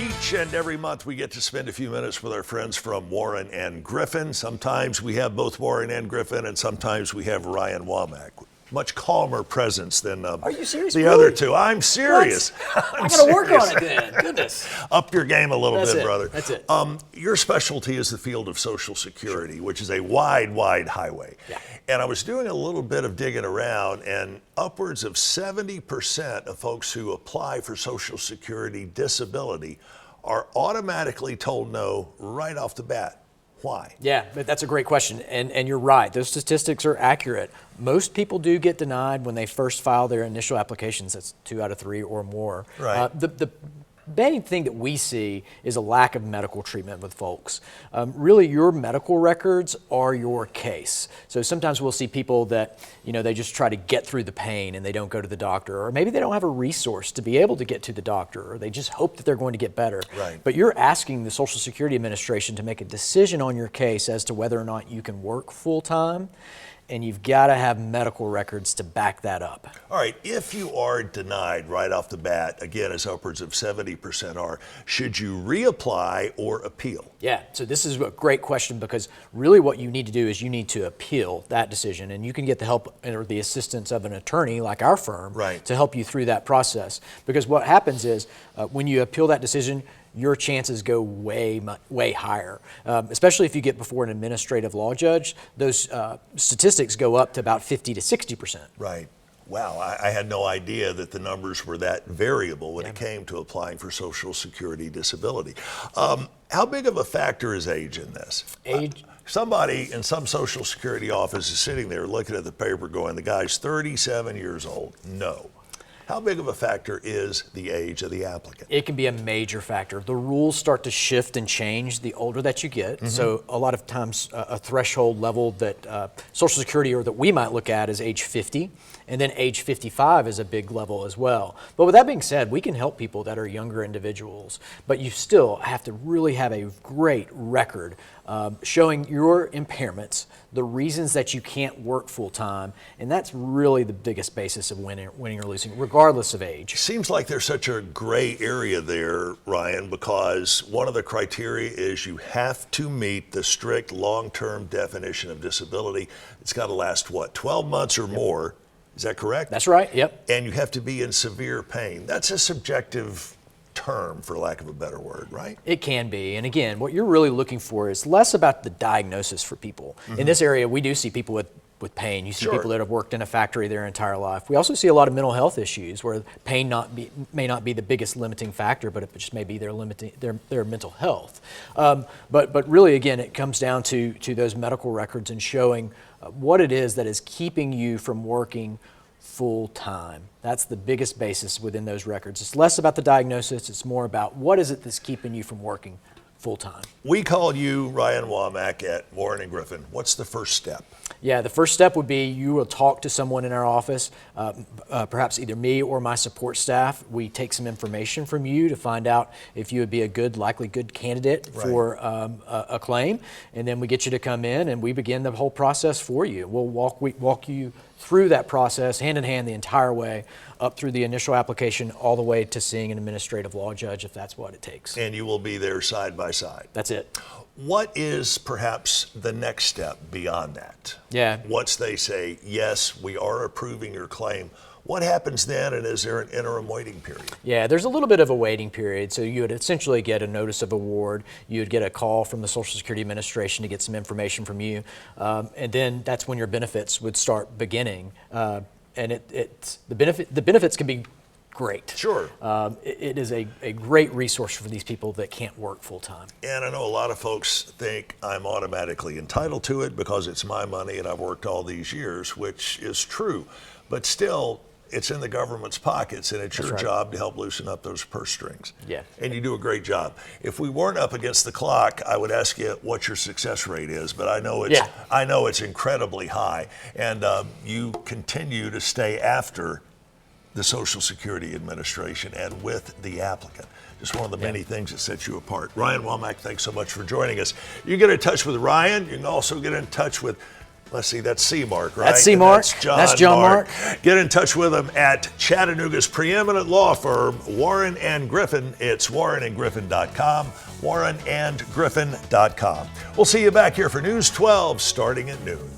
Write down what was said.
Each and every month we get to spend a few minutes with our friends from Warren and Griffin. Sometimes we have both Warren and Griffin, and sometimes we have Ryan Womack. Much calmer presence than Are you serious? the Really? other two. I'm serious. I gotta work on it then. Goodness. Up your game a little That's bit, it. brother. That's it. Your specialty is the field of Social Security, which is a wide, wide highway. Yeah. And I was doing a little bit of digging around, and upwards of 70% of folks who apply for Social Security disability are automatically told no right off the bat. Why? Yeah, but that's a great question, and you're right. Those statistics are accurate. Most people do get denied when they first file their initial applications. That's 2 out of 3 or more. Right. The main thing that we see is a lack of medical treatment with folks. Really, your medical records are your case. So sometimes we'll see people that, they just try to get through the pain and they don't go to the doctor, or maybe they don't have a resource to be able to get to the doctor, or they just hope that they're going to get better. Right. But you're asking the Social Security Administration to make a decision on your case as to whether or not you can work full-time, and you've got to have medical records to back that up. All right, if you are denied right off the bat, again, as upwards of 70% are, should you reapply or appeal? Yeah, so this is a great question, because really what you need to do is you need to appeal that decision, and you can get the help or the assistance of an attorney like our firm Right. to help you through that process. Because what happens is when you appeal that decision, your chances go way higher, especially if you get before an administrative law judge. Those statistics go up to about 50 to 60%. Right. Wow, I had no idea that the numbers were that variable when it came to applying for Social Security disability. How big of a factor is age in this? Age? Somebody in some Social Security office is sitting there looking at the paper going, the guy's 37 years old. No. How big of a factor is the age of the applicant? It can be a major factor. The rules start to shift and change the older that you get. Mm-hmm. So a lot of times a threshold level that Social Security or that we might look at is age 50. And then age 55 is a big level as well. But with that being said, we can help people that are younger individuals, but you still have to really have a great record showing your impairments, the reasons that you can't work full time, and that's really the biggest basis of winning or losing, regardless of age. Seems like there's such a gray area there, Ryan, because one of the criteria is you have to meet the strict long-term definition of disability. It's got to last, 12 months or more. Is that correct? That's right, yep. And you have to be in severe pain. That's a subjective term, for lack of a better word, right? It can be. And again, what you're really looking for is less about the diagnosis for people. Mm-hmm. In this area, we do see people with pain. You see Sure. people that have worked in a factory their entire life. We also see a lot of mental health issues where pain may not be the biggest limiting factor, but it just may be their mental health. But really, again, it comes down to those medical records and showing what it is that is keeping you from working full time. That's the biggest basis within those records. It's less about the diagnosis, it's more about what is it that's keeping you from working full time. We called you Ryan Womack at Warren and Griffin. What's the first step? Yeah, the first step would be you will talk to someone in our office, perhaps either me or my support staff. We take some information from you to find out if you would be a likely good candidate Right. for a claim, and then we get you to come in and we begin the whole process for you. We'll walk you through that process hand in hand the entire way up through the initial application all the way to seeing an administrative law judge if that's what it takes. And you will be there side by side. That's it. What is perhaps the next step beyond that? Yeah. Once they say, yes, we are approving your claim, what happens then, and is there an interim waiting period? Yeah, there's a little bit of a waiting period. So you would essentially get a notice of award. You would get a call from the Social Security Administration to get some information from you. And then that's when your benefits would start beginning. And the benefits can be great. Sure. It is a great resource for these people that can't work full time. And I know a lot of folks think I'm automatically entitled to it because it's my money and I've worked all these years, which is true. But still, it's in the government's pockets, and it's your job to help loosen up those purse strings. Yeah. And you do a great job. If we weren't up against the clock, I would ask you what your success rate is, but I know it's incredibly high. And you continue to stay after the Social Security Administration and with the applicant. Just one of the many things that sets you apart. Ryan Womack, thanks so much for joining us. You can get in touch with Ryan. You can also get in touch with Let's see, that's C Mark, right? That's C Mark. That's John Mark. Get in touch with them at Chattanooga's preeminent law firm, Warren and Griffin. It's warrenandgriffin.com, warrenandgriffin.com. We'll see you back here for News 12 starting at noon.